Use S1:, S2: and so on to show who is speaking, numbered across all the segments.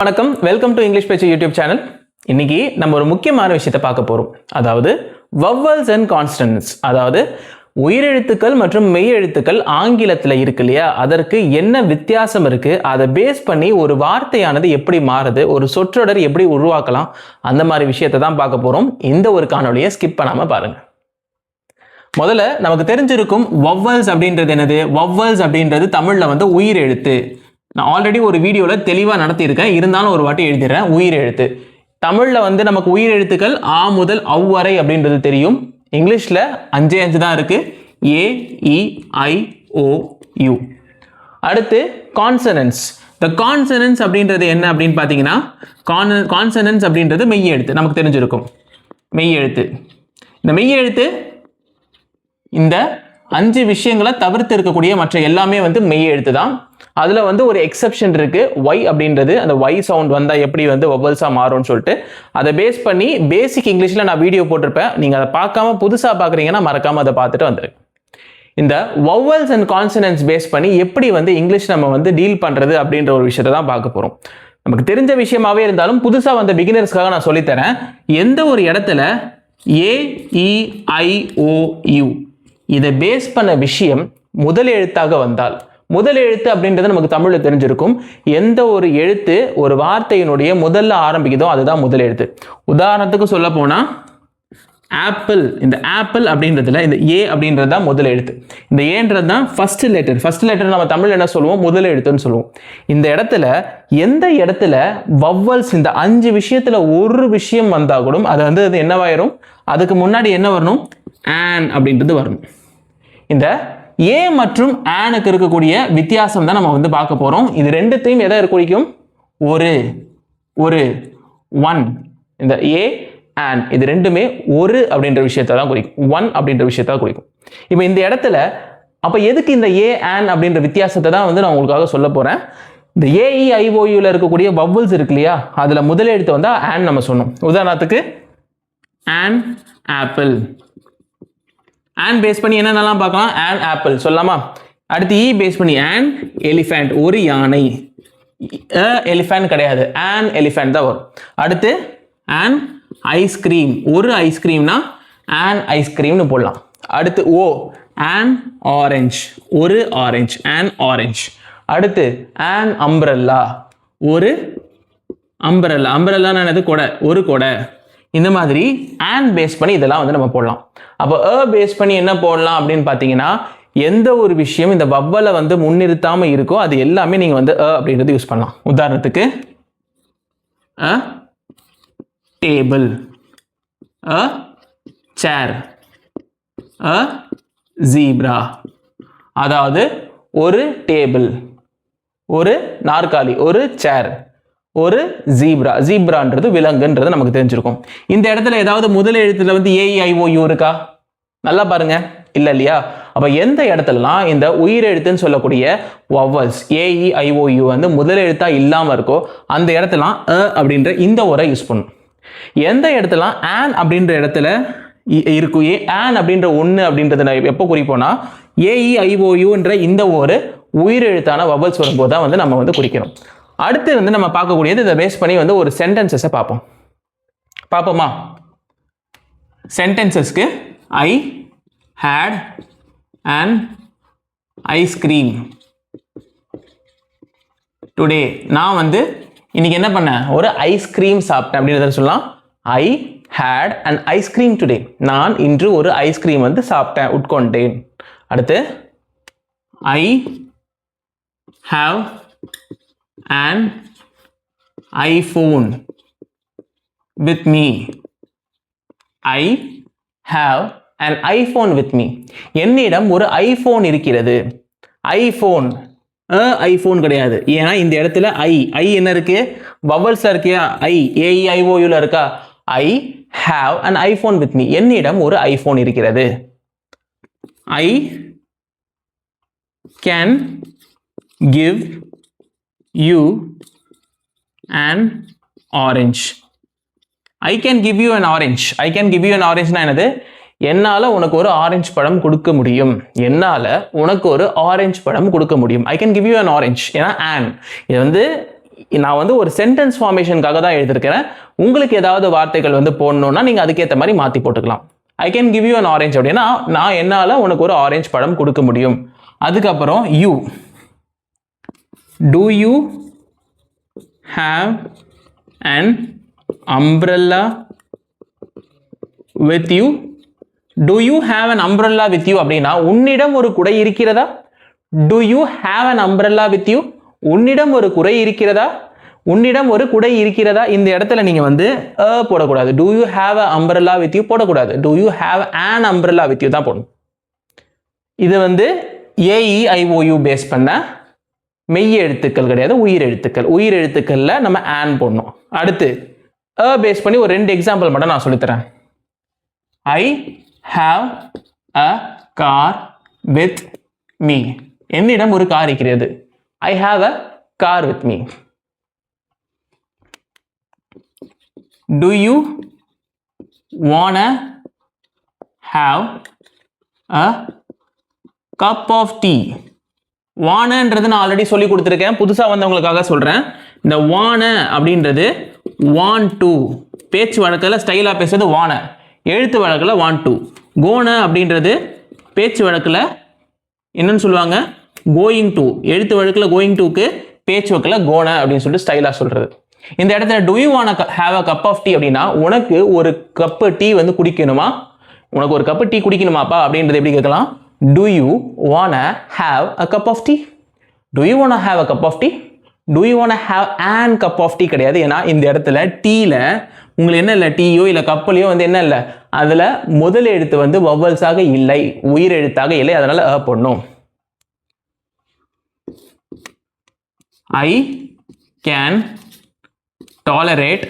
S1: வணக்கம், welcome to English பேச்சு YouTube channel. இன்னைக்கு நம்ம ஒரு முக்கியமான விஷயத்தை பார்க்க போறோம். அதாவது வவ்வல்ஸ் அண்ட் கான்ஸ்டன்ட்ஸ், அதாவது உயிரெழுத்துக்கள் மற்றும் மெய் எழுத்துக்கள் ஆங்கிலத்தில் இருக்கு இல்லையா, அதற்கு என்ன வித்தியாசம் இருக்கு, அதை பேஸ் பண்ணி ஒரு வார்த்தையானது எப்படி மாறுது, ஒரு சொற்றொடர் எப்படி உருவாக்கலாம், அந்த மாதிரி விஷயத்தை தான் பார்க்க போறோம். இந்த ஒரு காணொலியை ஸ்கிப் பண்ணாம பாருங்க. முதல்ல நமக்கு தெரிஞ்சிருக்கும் வவ்வல்ஸ் அப்படின்றது என்னது. வவ்வல்ஸ் அப்படின்றது தமிழ்ல வந்து உயிர் எழுத்து. நான் ஆல்ரெடி ஒரு வீடியோவில் தெளிவாக நடத்தியிருக்கேன், இருந்தாலும் ஒரு வாட்டி எழுதிடுறேன். உயிர் எழுத்து தமிழில் வந்து நமக்கு உயிர் எழுத்துக்கள் ஆ முதல் அவ் வரை அப்படின்றது தெரியும். இங்கிலீஷில் 5 தான் இருக்கு, ஏ இ ஐ ஓ யூ. அடுத்து கான்சனன்ஸ். இந்த கான்சனன்ஸ் அப்படின்றது என்ன அப்படின்னு பார்த்தீங்கன்னா, கான்சனன்ஸ் அப்படின்றது மெய் எழுத்து, நமக்கு தெரிஞ்சிருக்கும் மெய் எழுத்து. இந்த மெய் எழுத்து இந்த 5 விஷயங்களை தவிர்த்து இருக்கக்கூடிய மற்ற எல்லாமே வந்து மெய் எழுத்து தான். அதில் வந்து ஒரு எக்ஸப்ஷன் இருக்கு, ஒய் அப்படின்றது. அந்த ஒய் சவுண்ட் வந்தால் எப்படி வந்து வவ்வல்ஸாக மாறும்னு சொல்லிட்டு அதை பேஸ் பண்ணி பேசிக் இங்கிலீஷில் நான் வீடியோ போட்டிருப்பேன். நீங்கள் அதை பார்க்காம புதுசாக பார்க்குறீங்கன்னா மறக்காமல் அதை பார்த்துட்டு வந்துருங்க. இந்த வவ்வல்ஸ் அண்ட் கான்சனன்ட்ஸ் பேஸ் பண்ணி எப்படி வந்து இங்கிலீஷ் நம்ம வந்து டீல் பண்ணுறது அப்படின்ற ஒரு விஷயத்தை தான் பார்க்க போகிறோம். நமக்கு தெரிஞ்ச விஷயமாவே இருந்தாலும் புதுசாக வந்த பிகினர்ஸ்க்காக நான் சொல்லித்தரேன். எந்த ஒரு இடத்துல AEIOU இதை பேஸ் பண்ண விஷயம் முதல் எழுத்தாக வந்தால், முதல் எழுத்து அப்படின்றது நமக்கு தமிழில் தெரிஞ்சிருக்கும். எந்த ஒரு எழுத்து ஒரு வார்த்தையினுடைய முதல்ல ஆரம்பிக்குதோ அதுதான் முதல் எழுத்து. உதாரணத்துக்கு சொல்ல போனால் ஆப்பிள். இந்த ஆப்பிள் அப்படின்றதுல இந்த ஏ அப்படின்றது தான் முதல் எழுத்து. இந்த ஏன்றது தான் ஃபர்ஸ்ட் லெட்டர். ஃபர்ஸ்ட் லெட்டர் நம்ம தமிழ் என்ன சொல்லுவோம், முதல் எழுத்துன்னு சொல்லுவோம். இந்த இடத்துல எந்த இடத்துல வவ்வல்ஸ் இந்த 5 விஷயத்துல ஒரு விஷயம் வந்தா கூட அது வந்து அது என்னவாயிரும், அதுக்கு முன்னாடி என்ன வரணும், ஆன் அப்படின்றது வரணும். இந்த ஏ மற்றும் ஆனுக்கு இருக்கக்கூடிய வித்தியாசம் தான் நம்ம வந்து பார்க்க போறோம். இது ரெண்டுத்தையும் எதை குறிக்கும், ஒரு ஒன். இந்த ஏ ஆன் இது ரெண்டுமே ஒரு அப்படின்ற விஷயத்தை தான் குறிக்கும், ஒன் அப்படின்ற விஷயத்தை தான் குறிக்கும். இப்போ இந்த இடத்துல அப்ப எதுக்கு இந்த ஏ ஆன் அப்படின்ற வித்தியாசத்தை தான் வந்து நான் உங்களுக்காக சொல்ல போறேன். இந்த AEIOUல இருக்கக்கூடிய வவ்வல்ஸ் இருக்கு இல்லையா, அதுல முதல் எழுத்து வந்தா ஆன் நம்ம சொன்னோம். உதாரணத்துக்கு ஆன் ஆப்பிள். ஆன் பேஸ் பண்ணி என்னென்னலாம் பார்க்கலாம், ஆன் ஆப்பிள் சொல்லலாமா. அடுத்து இ பேஸ் பண்ணி ஆன் எலிஃபண்ட், ஒரு யானை. எலிஃபண்ட் கிடையாது, ஆன் எலிஃபண்ட் தான் வரும். அடுத்து ஆன் ஐஸ்கிரீம், ஒரு ஐஸ்கிரீம்னா ஆன் ஐஸ்கிரீம்னு போடலாம். அடுத்து ஓ ஆன் ஆரஞ்சு, ஒரு ஆரஞ்சு, ஆன் ஆரஞ்சு. அடுத்து ஆன் அம்ப்ரெல்லா, ஒரு அம்ப்ரெல்லா. அம்ப்ரெல்லான்னு என்னது, கொடை, ஒரு கொடை. இந்த மாதிரி ஆன் பேஸ் பண்ணி இதெல்லாம் வந்து நம்ம போடலாம். அப்போ பேஸ் பண்ணி என்ன போடலாம் அப்படின்னு பார்த்தீங்கன்னா, எந்த ஒரு விஷயம் இந்த வவ்வலை வந்து முன்னிறுத்தாம இருக்கோ அது எல்லாமே நீங்க வந்து அப்படின்றது யூஸ் பண்ணலாம். உதாரணத்துக்கு டேபிள், சேர், ஜீப்ரா. அதாவது ஒரு டேபிள், ஒரு நாற்காலி, ஒரு சேர், ஒரு ஜீப்ரா. ஜீப்ரான்றது விலங்குன்றது நமக்கு தெரிஞ்சிருக்கும். இந்த இடத்துல ஏதாவது முதல் எழுத்துல வந்து AEIOU இருக்கா, நல்லா பாருங்க, இல்லையா. அப்ப எந்த இடத்துலலாம் இந்த உயிர் எழுத்துன்னு சொல்லக்கூடிய வவ்வல்ஸ் AEIOU வந்து முதல் எழுத்தா இல்லாம இருக்கோ அந்த இடத்துல அப்படின்ற இந்த ஒரை யூஸ் பண்ணும். எந்த இடத்துல ஆன் அப்படின்ற இடத்துல இருக்கும், ஆன் அப்படின்ற ஒன்று அப்படின்றத எப்போ குறிப்போம்னா AEIOUன்ற இந்த ஒரு உயிர் எழுத்தான வவ்வல்ஸ் வரும்போது தான் வந்து நம்ம வந்து குறிக்கிறோம். அடுத்து வந்து நம்ம பார்க்கக்கூடியது இதை பேஸ் பண்ணி வந்து ஒரு சென்டென்சஸை பார்ப்போமா. சென்டென்சஸ்க்கு ஐ ஹேட் அன் ஐஸ்கிரீம் டுடே. நான் வந்து இன்னைக்கு என்ன பண்ணேன், ஒரு ஐஸ்கிரீம் சாப்பிட்டேன் அப்படின்றத சொல்லலாம். ஐ ஹேட் அன் ஐஸ்கிரீம் டுடே, நான் இன்று ஒரு ஐஸ்கிரீம் வந்து சாப்பிட்டேன், உட்கொண்டேன். அடுத்து I have an iPhone with me. I have an iPhone with me. என்னிடம் ஒரு ஐபோன் இருக்கிறது. ஐபோன் ஐபோன் கிடையாது, ஏன்னா இந்த இடத்துல ஐ என்ன இருக்கு, வவ்வல்ஸ்ல இருக்கு. AEIOUல இருக்கா. I have an iPhone with me, என்னிடம் ஒரு ஐபோன் இருக்கிறது. I can give you an orange. I can give you an orange. I can give you an orange னா என்னது, என்னால உனக்கு ஒரு ஆரஞ்சு பழம் கொடுக்க முடியும். என்னால உனக்கு ஒரு ஆரஞ்சு பழம் கொடுக்க முடியும். I can give you an orange. ஏன்னா ஆன் இது வந்து நான் வந்து ஒரு சென்டென்ஸ் ஃபார்மேஷனுக்காக தான் எழுதிருக்கிறேன். உங்களுக்கு ஏதாவது வார்த்தைகள் வந்து போடணும்னா நீங்கள் அதுக்கேற்ற மாதிரி மாற்றி போட்டுக்கலாம். I can give you an orange அப்படின்னா நான் என்னால் உனக்கு ஒரு ஆரஞ்சு பழம் கொடுக்க முடியும். அதுக்கப்புறம் you, do you have an umbrella with you? do you have an umbrella with you அப்படின்னா உன்னிடம் ஒரு குடை இருக்கிறதா? do you have an umbrella with you? உன்னிடம் ஒரு குடை இருக்கிறதா? உன்னிடம் ஒரு குடை இருக்கிறதா? இந்த இடத்துல நீங்க வந்து போடக்கூடாது. do you have an umbrella with you போடக்கூடாது. do you have an umbrella with you தான் போடணும். இது வந்து AEIOU பேஸ் பண்ண மெய் எழுத்துக்கள் கிடையாது, உயிர் எழுத்துக்கள். உயிர் எழுத்துக்கள்ல நம்ம ஆன் போடணும். அடுத்து பேஸ் பண்ணி ஒரு 2 எக்ஸாம்பிள் மட்டும் நான் சொல்லித்தரேன். I have a car with me. என்னிடம் ஒரு கார் இருக்கிறது. I have a car with me. Do you want have a cup of tea? வானன்றது நான் ஆல்ரெடி சொல்லி கொடுத்துருக்கேன், புதுசாக வந்தவங்களுக்காக சொல்கிறேன். இந்த வான அப்படின்றது வாண்ட் டு, பேச்சு வழக்கில் ஸ்டைலாக பேசுறது வான, எழுத்து வழக்கில் வாண்ட் டு. கோன அப்படின்றது பேச்சு வழக்கில் என்னன்னு சொல்லுவாங்க, கோயிங் டு. எழுத்து வழக்கில் கோயிங் டுக்கு, பேச்சு வழக்கில் கோன அப்படின்னு சொல்லிட்டு ஸ்டைலாக சொல்கிறது. இந்த இடத்துல do you want have a cup of tea அப்படின்னா உனக்கு ஒரு கப்பு டீ வந்து குடிக்கணுமா, உனக்கு ஒரு கப்பு டீ குடிக்கணுமாப்பா அப்படின்றது எப்படி கேட்கலாம்? Do you wanna have a cup of tea? Do you wanna have a cup of tea? Do you wanna have an cup of tea கிடையாது. ஏன்னா இந்த இடத்துல டீல உங்களுக்கு என்ன இல்லை, டீயோ இல்லை கப்பலையோ வந்து என்ன இல்லை, அதில் முதல் எழுத்து வந்து வவல்ஸாக இல்லை, உயிர் எழுத்தாக இல்லை, அதனால போடணும். I can tolerate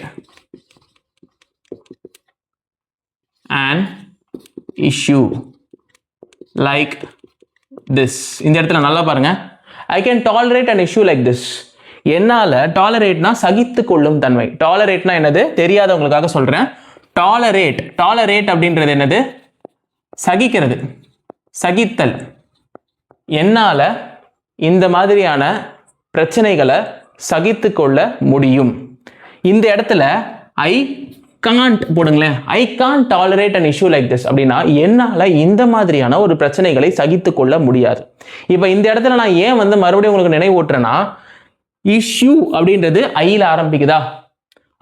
S1: an issue like this. இந்த இடத்துல நல்லா பாருங்க. I can tolerate an issue like this. என்னால டாலரேட்னா சகித்து கொள்ளும் தன்மை. டாலரேட்னா என்னது தெரியாதவங்களுக்காக சொல்றேன். டாலரேட் அப்படின்றது என்னது? சகிக்கிறது, சகித்தல். என்னால இந்த மாதிரியான பிரச்சனைகளை சகித்து கொள்ள முடியும். இந்த இடத்துல ஐ காண்ட் போடுங்களேன். I can't tolerate an issue like this அப்படின்னா என்னால் இந்த மாதிரியான ஒரு பிரச்சனைகளை சகித்து கொள்ள முடியாது. இப்போ இந்த இடத்துல நான் ஏன் வந்து மறுபடியும் உங்களுக்கு நினைவூட்டுறேன்னா, இஷ்யூ அப்படின்றது ஐயில் ஆரம்பிக்குதா,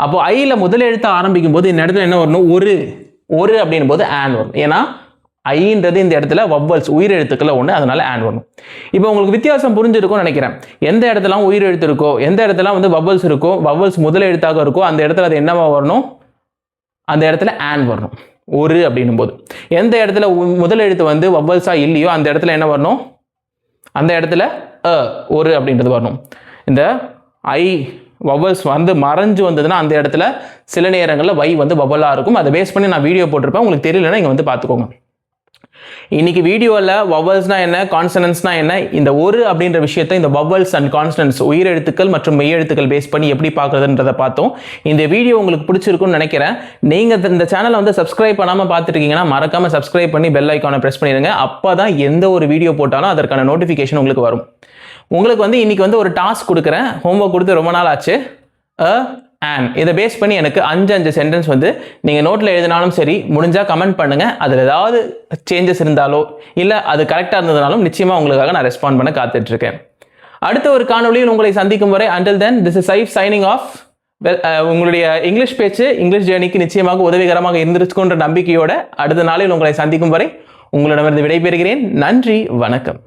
S1: அப்போ ஐயில் முதல் எழுத்த ஆரம்பிக்கும் போது இந்த இடத்துல என்ன வரணும்? ஒரு அப்படின் போது ஆன் வரும். ஏன்னா ஐன்றது இந்த இடத்துல வவ்வல்ஸ், உயிர் எழுத்துக்கள் ஒன்று, அதனால ஆன் வரணும். இப்போ உங்களுக்கு வித்தியாசம் புரிஞ்சிருக்கும்னு நினைக்கிறேன். எந்த இடத்துல உயிர் எழுத்து இருக்கோ, எந்த இடத்துல வந்து வவ்வல்ஸ் இருக்கோ, வவ்வல்ஸ் முதல் எழுத்தாக இருக்கோ, அந்த இடத்துல அது என்னவா வரணும்? அந்த இடத்துல ஆன் வரணும். ஒரு அப்படின்னும் போது எந்த இடத்துல முதல் எழுத்து வந்து வவ்வல்ஸா இல்லையோ அந்த இடத்துல என்ன வரணும்? அந்த இடத்துல ஒரு அப்படின்றது வரணும். இந்த ஐ வவ்வல்ஸ் வந்து மறைஞ்சு வந்ததுன்னா அந்த இடத்துல சில நேரங்களில் வை வந்து வவ்வலாக இருக்கும். அதை பேஸ் பண்ணி நான் வீடியோ போட்டிருப்பேன், உங்களுக்கு தெரியலன்னா இங்கே வந்து பார்த்துக்கோங்க. இன்னைக்கு வீடியோவில் வவ்வல்ஸ்னா என்ன, கான்சனன்ஸ்னா என்ன, இந்த ஒரு அப்படின்ற விஷயத்தை இந்த வவ்வல்ஸ் அண்ட் கான்சனன்ஸ் உயிர் எழுத்துக்கள் மற்றும் மெய் எழுத்துக்கள் பேஸ் பண்ணி எப்படி பார்க்குறதுன்றதை பார்த்தோம். இந்த வீடியோ உங்களுக்கு பிடிச்சிருக்குன்னு நினைக்கிறேன். நீங்கள் இந்த சேனலை வந்து சப்ஸ்கிரைப் பண்ணாமல் பார்த்துருக்கீங்கன்னா மறக்காமல் சப்ஸ்கிரைப் பண்ணி பெல் ஐக்கானை ப்ரெஸ் பண்ணிடுங்க. அப்போ தான் எந்த ஒரு வீடியோ போட்டாலும் அதற்கான நோட்டிஃபிகேஷன் உங்களுக்கு வரும். உங்களுக்கு வந்து இன்னைக்கு வந்து ஒரு டாஸ்க் கொடுக்குறேன், ஹோம்ஒர்க் கொடுத்து ரொம்ப நாள் ஆச்சு. இதை பேஸ் பண்ணி எனக்கு 5 சென்டென்ஸ் வந்து நீங்கள் நோட்டில் எழுதினாலும் சரி, முடிஞ்சால் கமெண்ட் பண்ணுங்கள். அதில் ஏதாவது சேஞ்சஸ் இருந்தாலோ இல்லை அது கரெக்டாக இருந்ததுனாலும் நிச்சயமாக உங்களுக்காக நான் ரெஸ்பாண்ட் பண்ண காத்துட்ருக்கேன். அடுத்த ஒரு காணொலியில் உங்களை சந்திக்கும் வரை until then this is Saif signing off. உங்களுடைய இங்கிலீஷ் பேச்சு இங்கிலீஷ் ஜேர்னிக்கு நிச்சயமாக உதவிகரமாக இருந்திருக்குன்ற நம்பிக்கையோட அடுத்த நாளில் உங்களை சந்திக்கும் வரை உங்களிடமிருந்து விடைபெறுகிறேன். நன்றி, வணக்கம்.